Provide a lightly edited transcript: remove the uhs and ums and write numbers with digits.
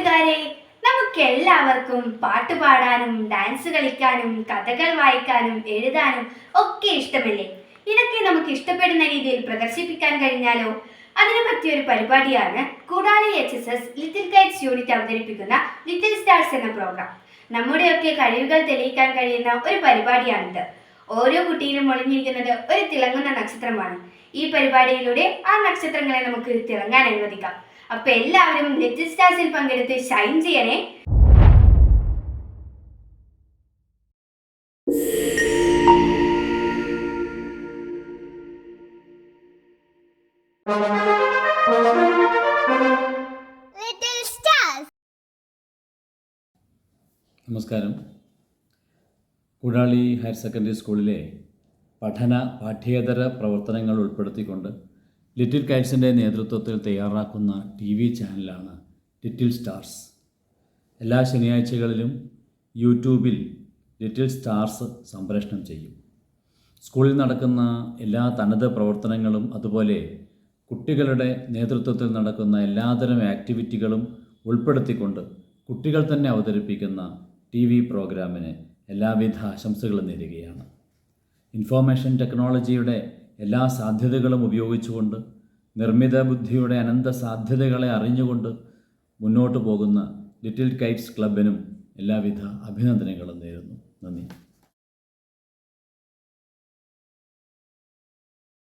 കൂട്ടുകാരെ, നമുക്കെല്ലാവർക്കും പാട്ട് പാടാനും ഡാൻസ് കളിക്കാനും കഥകൾ വായിക്കാനും എഴുതാനും ഒക്കെ ഇഷ്ടമല്ലേ? ഇതൊക്കെ നമുക്ക് ഇഷ്ടപ്പെടുന്ന രീതിയിൽ പ്രദർശിപ്പിക്കാൻ കഴിഞ്ഞാലോ? അതിനു പറ്റിയൊരു പരിപാടിയാണ് Koodali HSS little Kites unit അവതരിപ്പിക്കുന്ന ലിറ്റിൽ സ്റ്റാർസ് എന്ന പ്രോഗ്രാം. നമ്മുടെയൊക്കെ കഴിവുകൾ തെളിയിക്കാൻ കഴിയുന്ന ഒരു പരിപാടിയാണിത്. ഓരോ കുട്ടിയിലും ഒളിഞ്ഞിരിക്കുന്നത് ഒരു തിളങ്ങുന്ന നക്ഷത്രമാണ്. ഈ പരിപാടിയിലൂടെ ആ നക്ഷത്രങ്ങളെ നമുക്ക് തിളങ്ങാൻ അനുവദിക്കാം. അപ്പൊ എല്ലാവരും ലിറ്റിൽ സ്റ്റാർസിൽ പങ്കെടുത്ത് ഷൈൻ ചെയ്യണേ. നമസ്കാരം. കൂടാളി ഹയർ സെക്കൻഡറി സ്കൂളിലെ പാഠ്യേതര പ്രവർത്തനങ്ങൾ ഉൾപ്പെടുത്തിക്കൊണ്ട് ലിറ്റിൽ കൈറ്റ്സിൻ്റെ നേതൃത്വത്തിൽ തയ്യാറാക്കുന്ന TV ചാനലാണ് ലിറ്റിൽ സ്റ്റാർസ്. എല്ലാ ശനിയാഴ്ചകളിലും യൂട്യൂബിൽ ലിറ്റിൽ സ്റ്റാർസ് സംപ്രേഷണം ചെയ്യും. സ്കൂളിൽ നടക്കുന്ന എല്ലാ തനത് പ്രവർത്തനങ്ങളും അതുപോലെ കുട്ടികളുടെ നേതൃത്വത്തിൽ നടക്കുന്ന എല്ലാതരം ആക്ടിവിറ്റികളും ഉൾപ്പെടുത്തിക്കൊണ്ട് കുട്ടികൾ തന്നെ അവതരിപ്പിക്കുന്ന TV പ്രോഗ്രാമിന് എല്ലാവിധ ആശംസകളും നേരുകയാണ്. ഇൻഫോർമേഷൻ ടെക്നോളജിയുടെ എല്ലാ സാധ്യതകളും ഉപയോഗിച്ചുകൊണ്ട് നിർമ്മിത ബുദ്ധിയുടെ അനന്ത സാധ്യതകളെ അറിഞ്ഞുകൊണ്ട് മുന്നോട്ട് പോകുന്ന ലിറ്റിൽ കൈറ്റ്സ് ക്ലബിനും എല്ലാവിധ അഭിനന്ദനങ്ങളും നേരുന്നു. നന്ദി.